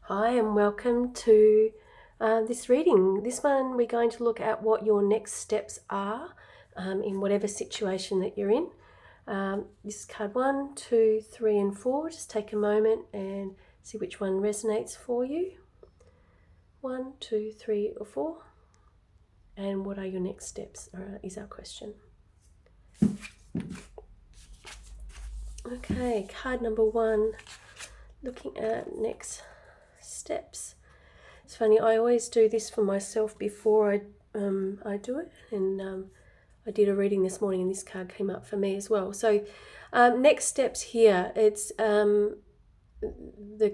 Hi and welcome to this reading. This one we're going to look at what your next steps are in whatever situation that you're in. This is card 1, 2, 3 and 4. Just take a moment and see which one resonates for you. 1, 2, 3 or 4. And what are your next steps is our question. Okay, card number 1, looking at next steps. It's funny, I always do this for myself before I do it, and I did a reading this morning and this card came up for me as well. So next steps here, it's the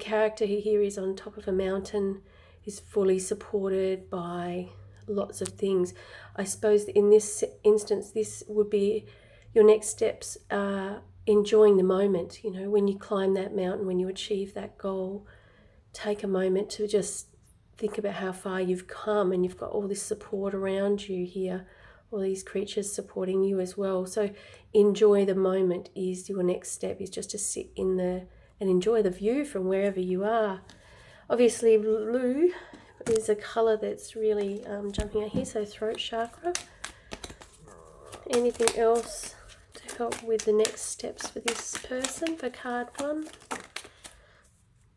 character here is on top of a mountain, is fully supported by lots of things. I suppose in this instance, this would be your next steps, enjoying the moment. You know, when you climb that mountain, when you achieve that goal, take a moment to just think about how far you've come, and you've got all this support around you here, all these creatures supporting you as well. So enjoy the moment is your next step, is just to sit in there and enjoy the view from wherever you are. Obviously blue is a colour that's really jumping out here, so throat chakra. Anything else to help with the next steps for this person for card 1?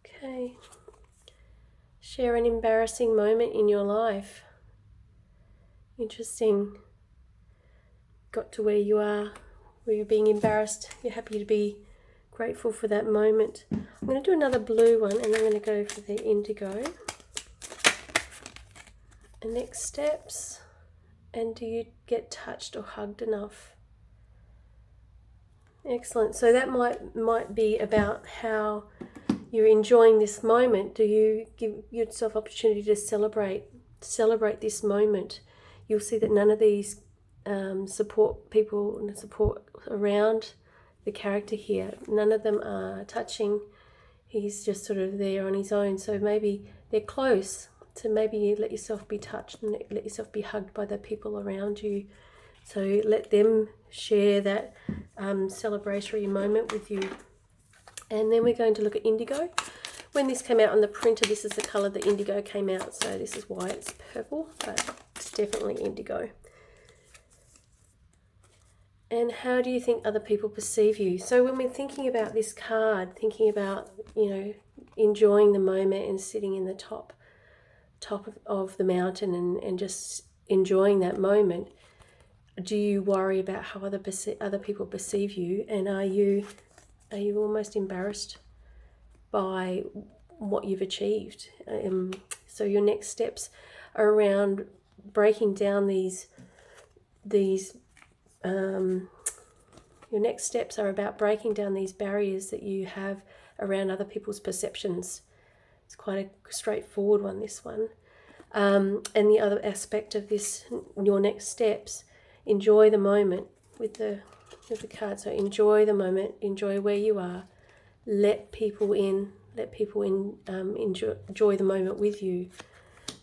Okay. Share an embarrassing moment in your life. Interesting. Got to where you are, where you're being embarrassed. You're happy to be grateful for that moment. I'm going to do another blue one, and I'm going to go for the indigo. And next steps. And do you get touched or hugged enough? Excellent. So that might be about how you're enjoying this moment. Do you give yourself opportunity to celebrate this moment? You'll see that none of these support around the character here, none of them are touching. He's just sort of there on his own. So maybe they're close. So maybe you let yourself be touched and let yourself be hugged by the people around you. So let them share that celebratory moment with you. And then we're going to look at indigo. When this came out on the printer, this is the colour that indigo came out. So this is why it's purple, but it's definitely indigo. And how do you think other people perceive you? So when we're thinking about this card, thinking about, you know, enjoying the moment and sitting in the top of the mountain and just enjoying that moment, do you worry about how other people perceive you? And are you almost embarrassed by what you've achieved? So your next steps are around breaking down your next steps are about breaking down these barriers that you have around other people's perceptions. It's quite a straightforward one, this one. And the other aspect of this, your next steps, enjoy the moment with the card. So enjoy the moment, enjoy where you are, let people in, enjoy the moment with you,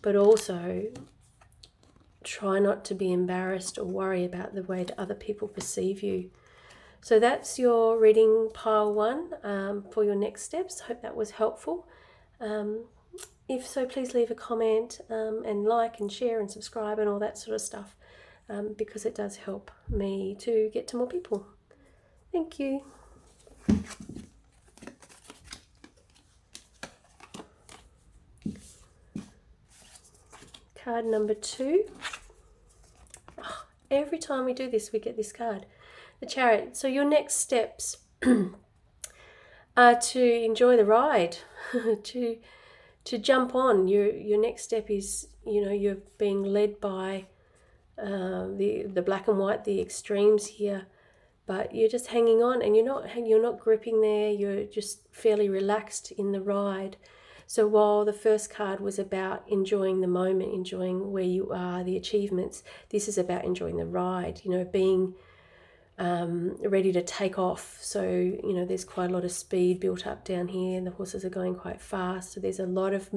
but also try not to be embarrassed or worry about the way that other people perceive you. So that's your reading pile 1 for your next steps. Hope that was helpful. If so, please leave a comment and like and share and subscribe and all that sort of stuff, because it does help me to get to more people. Thank you. Card number 2. Oh, every time we do this, we get this card. The Chariot. So your next steps are to enjoy the ride, to jump on. Your next step is, you know, you're being led by the black and white, the extremes here, but you're just hanging on, and you're not gripping there. You're just fairly relaxed in the ride. So while the first card was about enjoying the moment, enjoying where you are, the achievements, this is about enjoying the ride, you know, being ready to take off. So, you know, there's quite a lot of speed built up down here, and the horses are going quite fast. So there's a lot of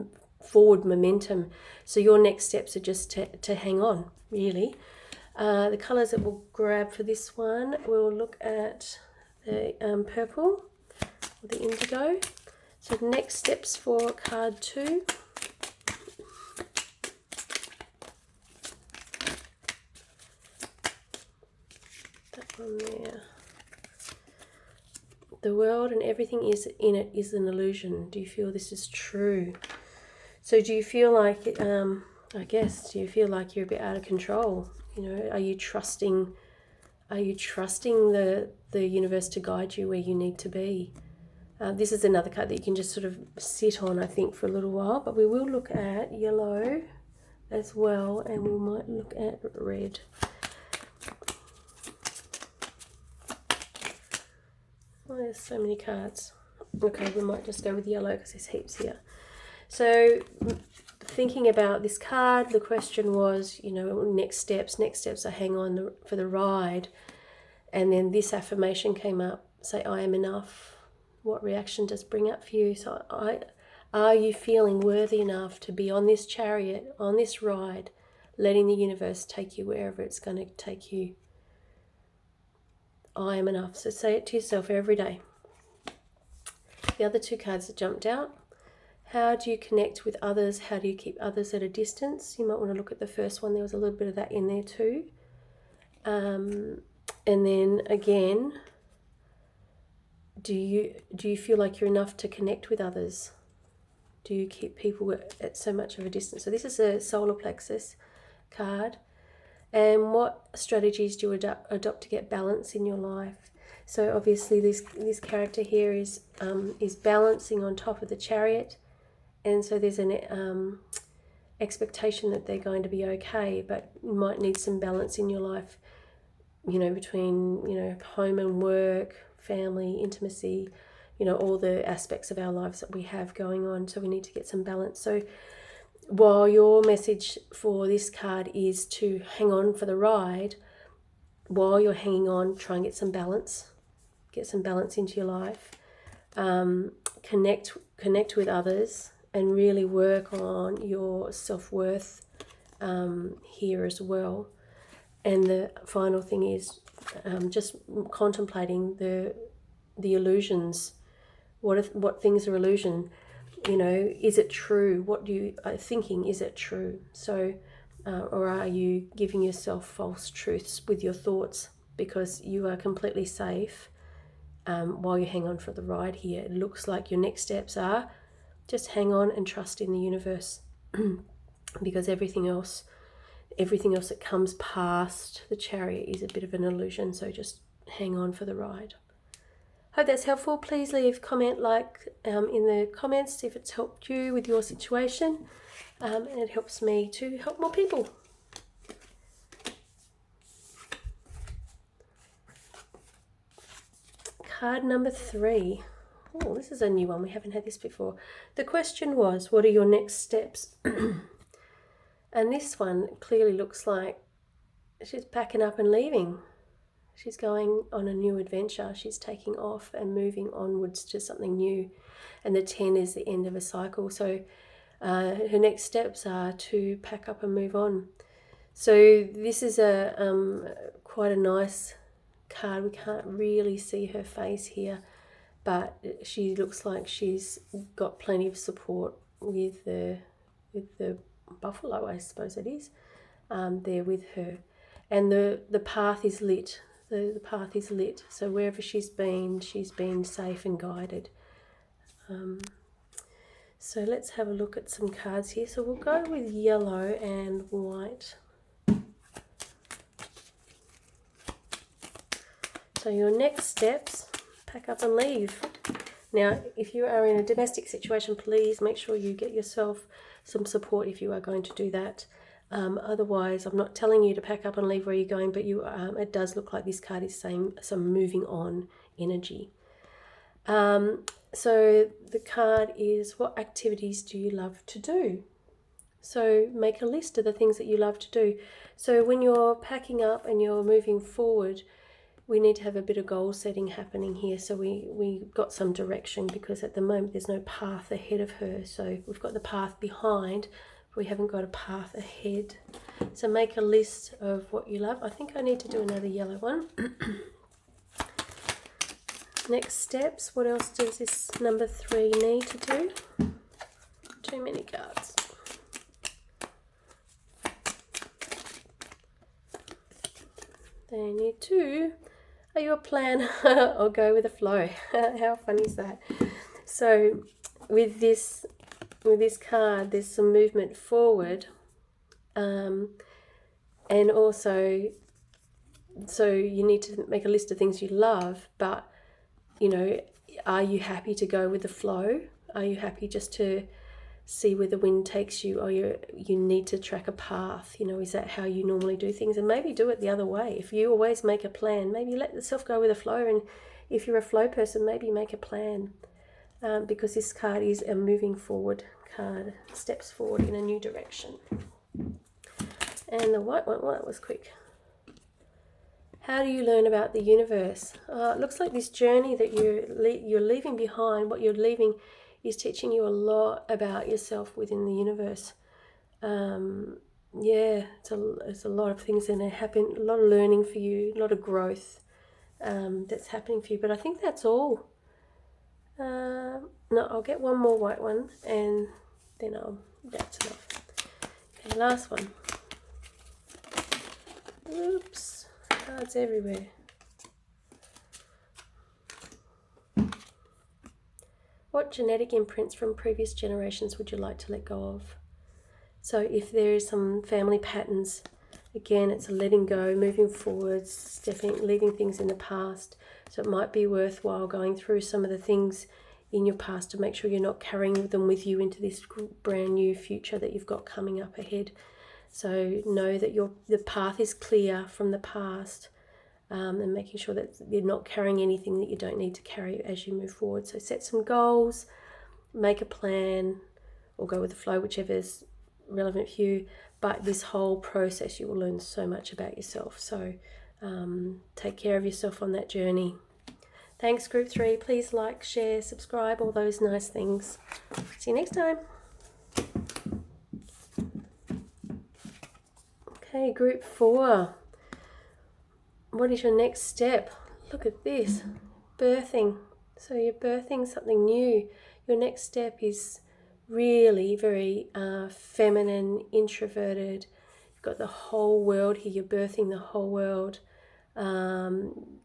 forward momentum. So your next steps are just to hang on, really. The colours that we'll grab for this one, we'll look at the purple, or the indigo. So next steps for card 2. That one there. The world and everything is in it is an illusion. Do you feel this is true? So do you feel like, I guess, do you feel like you're a bit out of control? You know, are you trusting the universe to guide you where you need to be? This is another card that you can just sort of sit on, I think, for a little while. But we will look at yellow as well, and we might look at red. Oh, there's so many cards. Okay, we might just go with yellow because there's heaps here. So thinking about this card, the question was, you know, next steps are hang on for the ride. And then this affirmation came up, say, I am enough. What reaction does it bring up for you? So are you feeling worthy enough to be on this chariot, on this ride, letting the universe take you wherever it's going to take you? I am enough. So say it to yourself every day. The other 2 cards that jumped out. How do you connect with others? How do you keep others at a distance? You might want to look at the first one. There was a little bit of that in there too. And then again, do you feel like you're enough to connect with others? Do you keep people at so much of a distance? So this is a solar plexus card. And what strategies do you adopt to get balance in your life? So obviously this character here is balancing on top of the chariot, and so there's an expectation that they're going to be okay, but you might need some balance in your life, you know, between, you know, home and work, family, intimacy, you know, all the aspects of our lives that we have going on. So we need to get some balance. So while your message for this card is to hang on for the ride, while you're hanging on, try and get some balance into your life. Connect with others and really work on your self-worth here as well. And the final thing is just contemplating the illusions. What things are illusion? You know, is it true? What you are thinking, is it true? So, or are you giving yourself false truths with your thoughts because you are completely safe while you hang on for the ride here? It looks like your next steps are just hang on and trust in the universe because everything else that comes past the chariot is a bit of an illusion. So just hang on for the ride. Hope that's helpful. Please leave comment in the comments if it's helped you with your situation, and it helps me to help more people. Card number 3. Oh, this is a new one. We haven't had this before. The question was, what are your next steps? And this one clearly looks like she's packing up and leaving. She's going on a new adventure. She's taking off and moving onwards to something new. And the 10 is the end of a cycle. So her next steps are to pack up and move on. So this is quite a nice card. We can't really see her face here, but she looks like she's got plenty of support with the buffalo, I suppose it is, there with her. And the path is lit. The path is lit, so wherever she's been safe and guided. So let's have a look at some cards here. So we'll go with yellow and white. So your next steps, pack up and leave. Now, if you are in a domestic situation, please make sure you get yourself some support if you are going to do that. Otherwise, I'm not telling you to pack up and leave where you're going, but it does look like this card is saying some moving on energy. So the card is, what activities do you love to do? So make a list of the things that you love to do. So when you're packing up and you're moving forward, we need to have a bit of goal setting happening here. So we got some direction, because at the moment there's no path ahead of her. So we've got the path behind, we haven't got a path ahead. So make a list of what you love. I think I need to do another yellow one. Next steps. What else does this number 3 need to do? Too many cards. They need to. Are you a planner or go with the flow? How funny is that? So with this card, there's some movement forward, and also, so you need to make a list of things you love, but you know, are you happy to go with the flow? Are you happy just to see where the wind takes you, or you need to track a path? You know, is that how you normally do things? And maybe do it the other way. If you always make a plan, maybe let yourself go with the flow, and if you're a flow person, maybe make a plan, because this card is a moving forward card, steps forward in a new direction. And the white one, well, that was quick. How do you learn about the universe? It looks like this journey that you're leaving behind, what you're leaving is teaching you a lot about yourself within the universe. Yeah, it's a lot of things in there happen, a lot of learning for you, a lot of growth that's happening for you. But I think that's all. No, I'll get one more white one and then that's enough. Okay, last one. Oops, cards everywhere. What genetic imprints from previous generations would you like to let go of? So if there is some family patterns, again, it's a letting go, moving forwards, leaving things in the past. So it might be worthwhile going through some of the things in your past to make sure you're not carrying them with you into this brand new future that you've got coming up ahead. So know that the path is clear from the past, and making sure that you're not carrying anything that you don't need to carry as you move forward. So set some goals, make a plan, or go with the flow, whichever is relevant for you. But this whole process, you will learn so much about yourself. So take care of yourself on that journey. Thanks, Group 3. Please like, share, subscribe, all those nice things. See you next time. Okay, Group 4. What is your next step? Look at this. Birthing. So you're birthing something new. Your next step is really very feminine, introverted. You've got the whole world here. You're birthing the whole world.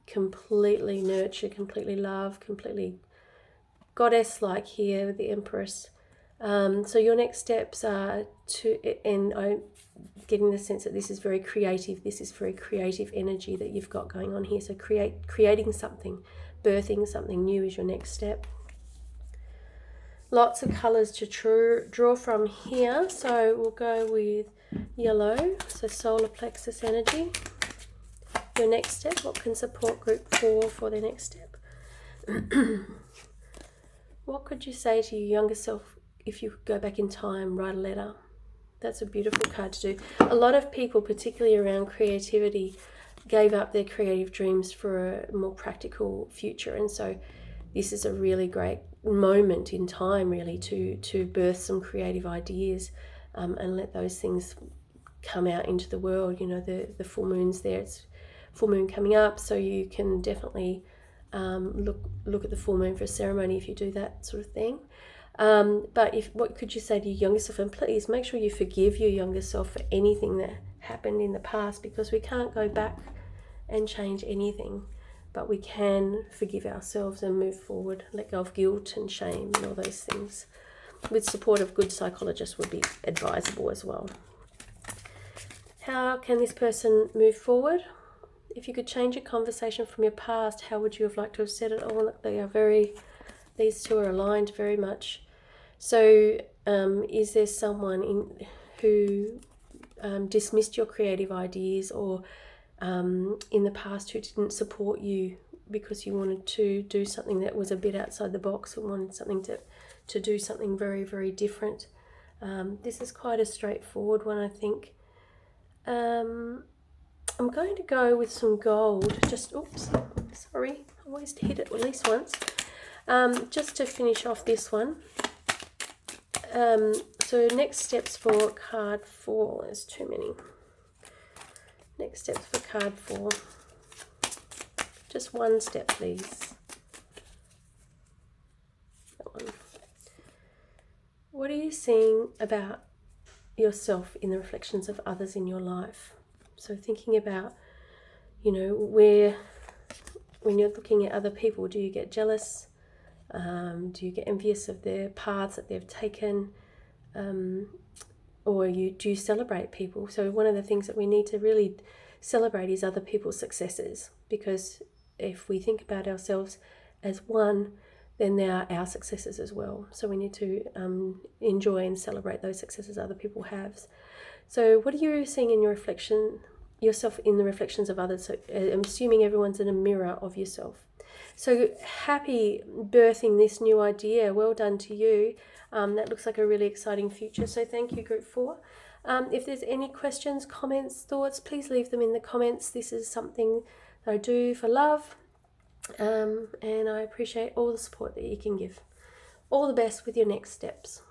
Completely nurture, completely love, completely goddess-like here with the Empress. So your next steps are and I'm getting the sense that this is very creative. This is very creative energy that you've got going on here. So creating something, birthing something new is your next step. Lots of colours to draw from here. So we'll go with yellow, so solar plexus energy. Your next step, what can support Group 4 for their next step? What could you say to your younger self if you could go back in time, write a letter? That's a beautiful card to do. A lot of people, particularly around creativity, gave up their creative dreams for a more practical future. And so this is a really great moment in time, really, to birth some creative ideas and let those things come out into the world. You know, the full moon's there. It's full moon coming up, so you can definitely look at the full moon for a ceremony if you do that sort of thing. But what could you say to your younger self? And please make sure you forgive your younger self for anything that happened in the past, because we can't go back and change anything, but we can forgive ourselves and move forward, let go of guilt and shame and all those things. With support of good psychologists would be advisable as well. How can this person move forward? If you could change a conversation from your past, how would you have liked to have said it? Oh, look, these two are aligned very much. So is there someone who dismissed your creative ideas, or in the past who didn't support you because you wanted to do something that was a bit outside the box, or wanted something to do something very, very different? This is quite a straightforward one, I think. I'm going to go with some gold. Oops, sorry, I always hit it at least once. Just to finish off this one. So next steps for card 4. There's too many. Next steps for card 4. Just one step, please. seeing about yourself in the reflections of others in your life? So thinking about, where, when you're looking at other people, do you get jealous? Do you get envious of their paths that they've taken? Or do you celebrate people? So one of the things that we need to really celebrate is other people's successes, because if we think about ourselves as one, then they are our successes as well. So we need to enjoy and celebrate those successes other people have. So what are you seeing in your reflection, yourself in the reflections of others? So I'm assuming everyone's in a mirror of yourself. So happy birthing this new idea. Well done to you. That looks like a really exciting future. So thank you, Group 4. If there's any questions, comments, thoughts, please leave them in the comments. This is something that I do for love. And I appreciate all the support that you can give. All the best with your next steps.